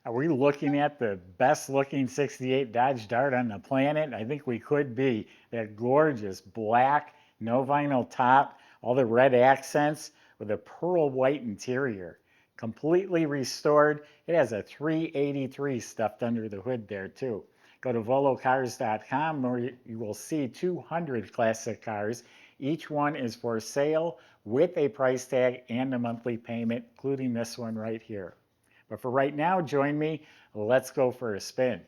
Are we looking at the best looking 68 Dodge Dart on the planet? I think we could be. That gorgeous black, no vinyl top, all the red accents with a pearl white interior. Completely restored. It has a 383 stuffed under the hood there too. Go to volocars.com where you will see 200 classic cars. Each one is for sale with a price tag and a monthly payment, including this one right here. But for right now, join me. Let's go for a spin.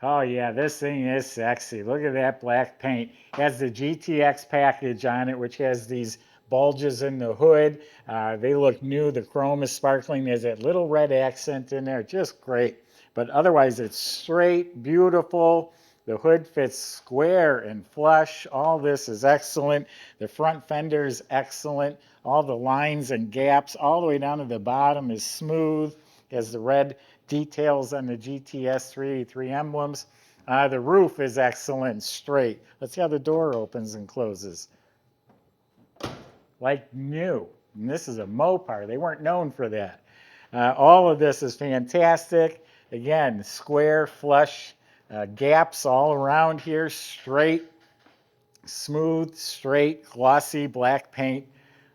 Oh yeah, this thing is sexy. Look at that black paint. It has the GTX package on it, which has these bulges in the hood. They look new. The chrome is sparkling. There's that little red accent in there. Just great. But otherwise, it's straight, beautiful. The hood fits square and flush. All this is excellent. The front fender is excellent. All the lines and gaps all the way down to the bottom is smooth. It has the red details on the GTS 383 emblems. The roof is excellent, straight. Let's see how the door opens and closes. Like new. And this is a Mopar. They weren't known for that. All of this is fantastic. Again, square, flush, gaps all around here, straight, smooth, straight, glossy black paint.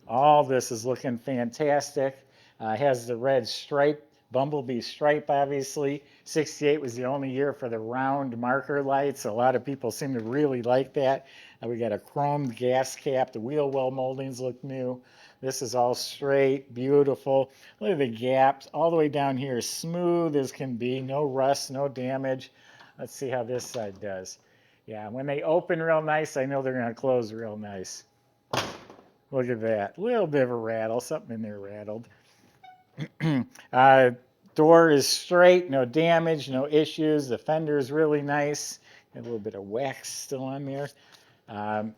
All this is looking fantastic. Has the red stripe, bumblebee stripe, obviously. 68 was the only year for the round marker lights. A lot of people seem to really like that. We got a chromed gas cap. The wheel well moldings look new. This is all straight, beautiful. Look at the gaps all the way down here, smooth as can be. No rust, no damage. Let's see how this side does. Yeah, when they open real nice, I know they're going to close real nice. Look at that. A little bit of a rattle. Something in there rattled. Door is straight, no damage, no issues. The fender is really nice. Got a little bit of wax still on there.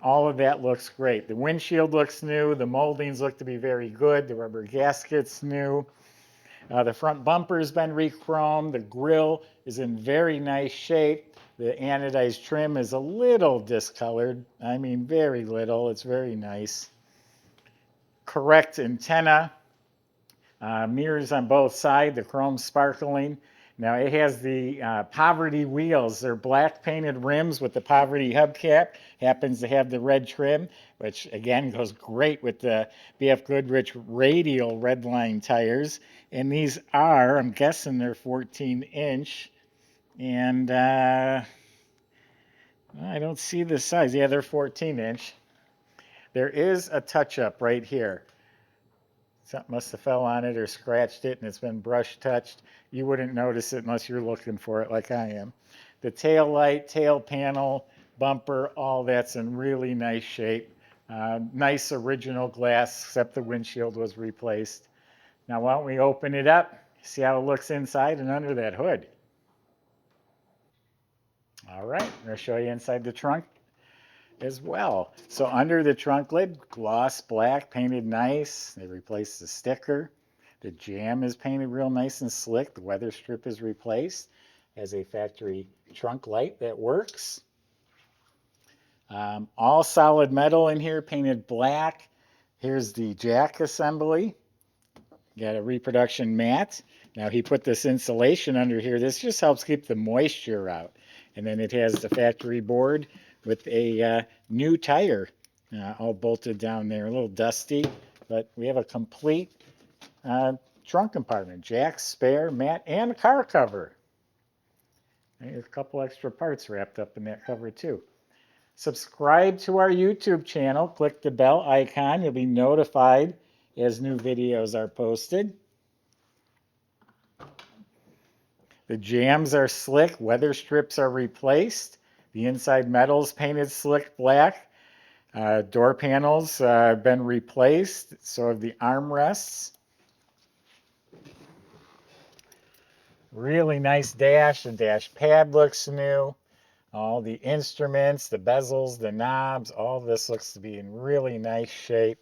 All of that looks great. The windshield looks new. The moldings look to be very good. The rubber gasket's new. The front bumper's been re-chromed. The grille is in very nice shape. The anodized trim is a little discolored. I mean, very little. It's very nice. Correct antenna. Mirrors on both sides, the chrome sparkling. Now it has the poverty wheels. They're black painted rims with the poverty hubcap. Happens to have the red trim, which again goes great with the BF Goodrich radial redline tires. And these are, I'm guessing they're 14-inch. And I don't see the size. Yeah, they're 14-inch. There is a touch-up right here. Something must have fell on it or scratched it and it's been brush touched. You wouldn't notice it unless you're looking for it like I am. The tail light, tail panel, bumper, all that's in really nice shape. Nice original glass, except the windshield was replaced. Now why don't we open it up, see how it looks inside and under that hood. All right, I'm going to show you inside the trunk as well. So under the trunk lid, gloss black, painted nice. They replaced the sticker. The jam is painted real nice and slick. The weather strip is replaced. Has a factory trunk light that works. All solid metal in here, painted black. Here's the jack assembly. Got a reproduction mat. Now he put this insulation under here. This just helps keep the moisture out. And then it has the factory board with a new tire all bolted down there. A little dusty, but we have a complete trunk compartment. Jack, spare, mat, and a car cover. There's a couple extra parts wrapped up in that cover too. Subscribe to our YouTube channel. Click the bell icon. You'll be notified as new videos are posted. The jams are slick. Weather strips are replaced. The inside metal's painted slick black. Door panels have been replaced. So have the armrests. Really nice dash. The dash pad looks new. All the instruments, the bezels, the knobs, all this looks to be in really nice shape.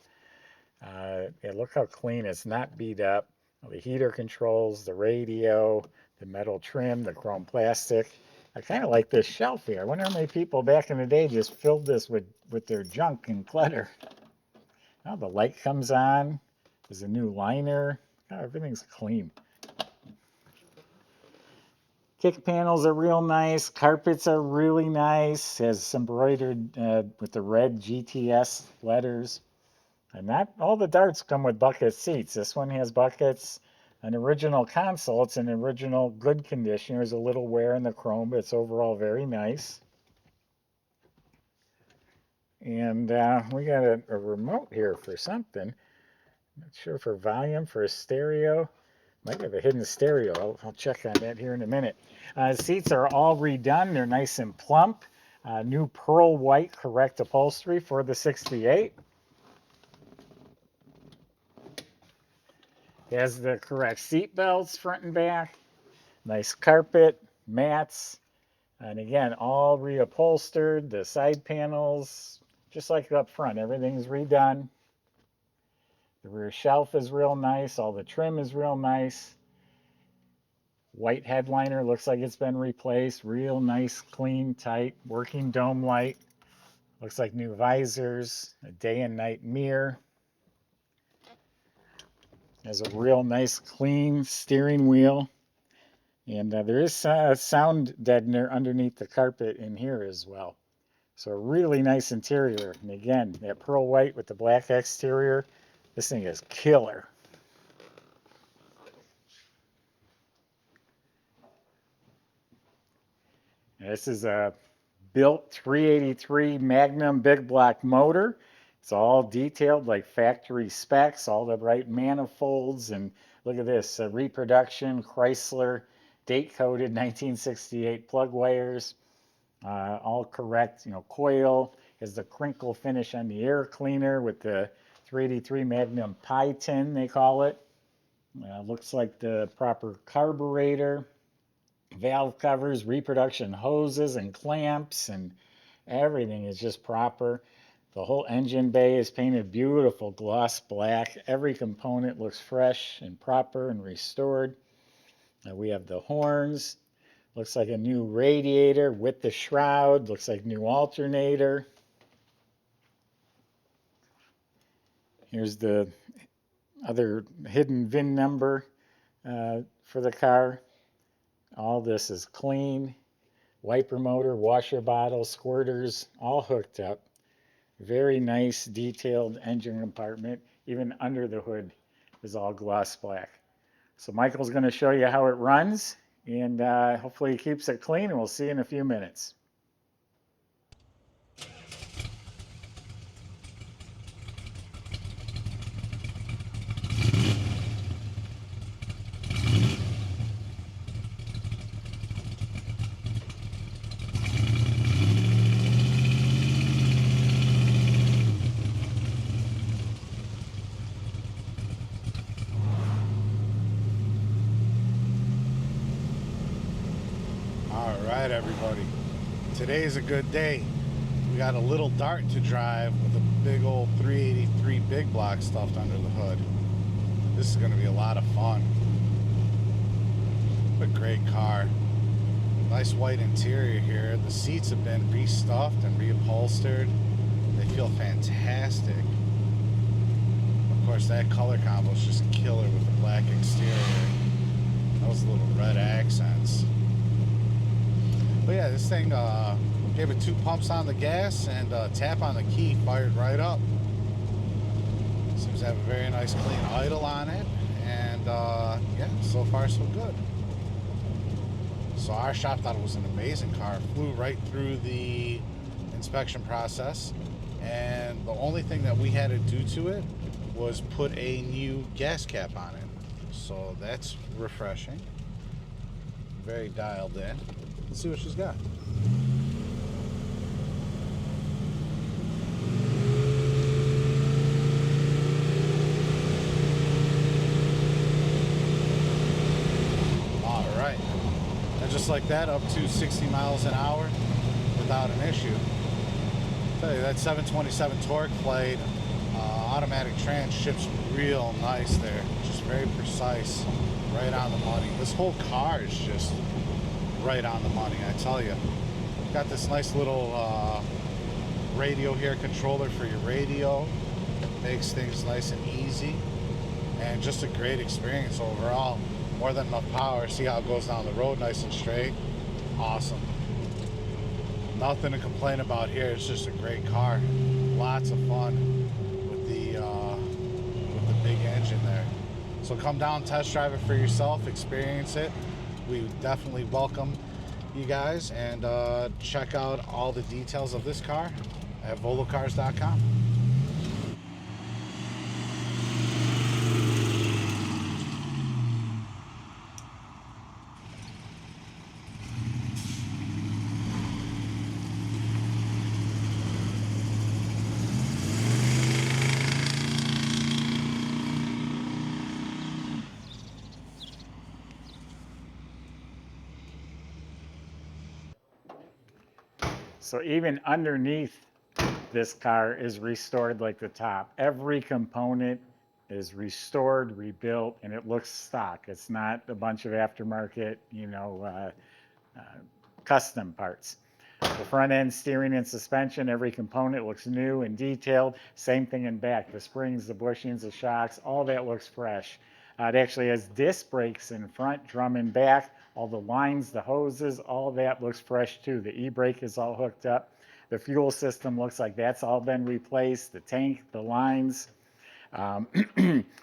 Yeah, look how clean it's not beat up. The heater controls, the radio, the metal trim, the chrome plastic. I kind of like this shelf here. I wonder how many people back in the day just filled this with their junk and clutter. Now the light comes on. There's a new liner. Oh, everything's clean. Kick panels are real nice. Carpets are really nice. Has embroidered with the red GTS letters. And not all the darts come with bucket seats. This one has buckets. An original console. It's in original good condition. There's a little wear in the chrome, but it's overall very nice. And we got a remote here for something. Not sure for volume, for a stereo. Might have a hidden stereo. I'll check on that here in a minute. Seats are all redone. They're nice and plump. New pearl white correct upholstery for the 68. Has the correct seat belts front and back. Nice carpet, mats. And again, all reupholstered. The side panels, just like up front, everything's redone. The rear shelf is real nice. All the trim is real nice. White headliner looks like it's been replaced. Real nice, clean, tight, working dome light. Looks like new visors, a day and night mirror. Has a real nice, clean steering wheel. And there is a sound deadener underneath the carpet in here as well. So a really nice interior. And again, that pearl white with the black exterior. This thing is killer. This is a built 383 Magnum big block motor. It's all detailed like factory specs, all the right manifolds, and look at this, reproduction, Chrysler, date-coded 1968 plug wires, all correct, coil, has the crinkle finish on the air cleaner with the 383 Magnum pie tin, they call it. Looks like the proper carburetor. Valve covers, reproduction hoses and clamps, and everything is just proper. The whole engine bay is painted beautiful gloss black. Every component looks fresh and proper and restored. We have the horns. Looks like a new radiator with the shroud. Looks like new alternator. Here's the other hidden VIN number for the car. All this is clean. Wiper motor, washer bottle, squirters, all hooked up. Very nice detailed engine compartment. Even under the hood is all gloss black. So Michael's going to show you how it runs, and hopefully he keeps it clean, and we'll see you in a few minutes. Alright everybody, today is a good day. We got a little dart to drive with a big old 383 big block stuffed under the hood. This is going to be a lot of fun. What a great car. Nice white interior here. The seats have been restuffed and reupholstered. They feel fantastic. Of course, that color combo is just killer with the black exterior. Those little red accents. But yeah, this thing gave it 2 pumps on the gas and tap on the key, fired right up. Seems to have a very nice clean idle on it, and yeah, so far so good. So our shop thought it was an amazing car. Flew right through the inspection process, and the only thing that we had to do to it was put a new gas cap on it. So that's refreshing. Very dialed in. Let's see what she's got. All right. And just like that, up to 60 miles an hour without an issue. I'll tell you, that 727 torque plate, automatic trans ships real nice there. Just very precise, right on the money. This whole car is just right on the money, I tell you. Got this nice little radio here, controller for your radio. Makes things nice and easy, and just a great experience overall. More than enough power. See how it goes down the road nice and straight. Awesome. Nothing to complain about here. It's just a great car. Lots of fun with the big engine there. So come down, test drive it for yourself, experience it. We definitely welcome you guys, and check out all the details of this car at volocars.com. So even underneath this car is restored like the top. Every component is restored, rebuilt, and it looks stock. It's not a bunch of aftermarket, custom parts. The front end steering and suspension, every component looks new and detailed. Same thing in back. The springs, the bushings, the shocks, all that looks fresh. It actually has disc brakes in front, drum in back. All the lines, the hoses, all that looks fresh too. The e-brake is all hooked up. The fuel system looks like that's all been replaced. The tank, the lines,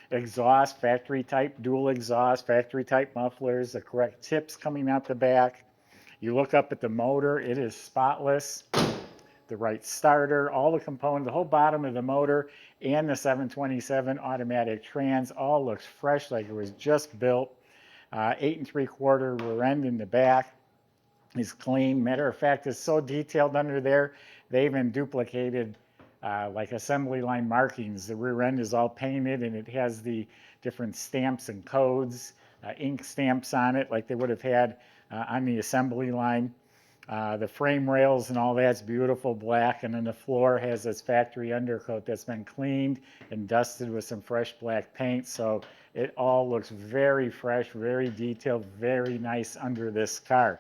exhaust, factory type, dual exhaust, factory type mufflers, the correct tips coming out the back. You look up at the motor, it is spotless. The right starter, all the components, the whole bottom of the motor and the 727 automatic trans all looks fresh like it was just built. 8 3/4 rear end in the back is clean. Matter of fact, it's so detailed under there, they even duplicated like assembly line markings. The rear end is all painted and it has the different stamps and codes, ink stamps on it like they would have had on the assembly line. The frame rails and all that's beautiful black, and then the floor has this factory undercoat that's been cleaned and dusted with some fresh black paint. So it all looks very fresh, very detailed, very nice under this car.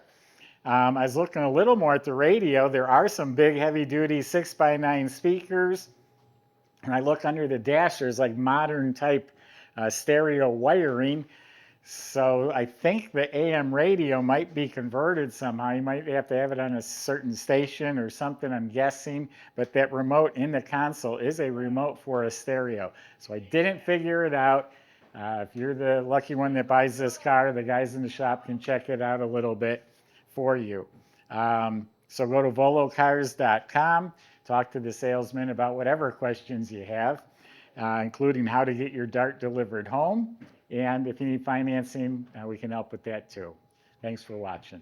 I was looking a little more at the radio. There are some big heavy duty 6x9 speakers. And I look under the dash, there's like modern type stereo wiring. So I think the AM radio might be converted somehow. You might have to have it on a certain station or something, I'm guessing. But that remote in the console is a remote for a stereo. So I didn't figure it out. If you're the lucky one that buys this car, the guys in the shop can check it out a little bit for you. So go to volocars.com, talk to the salesman about whatever questions you have, including how to get your Dart delivered home. And if you need financing, we can help with that too. Thanks for watching.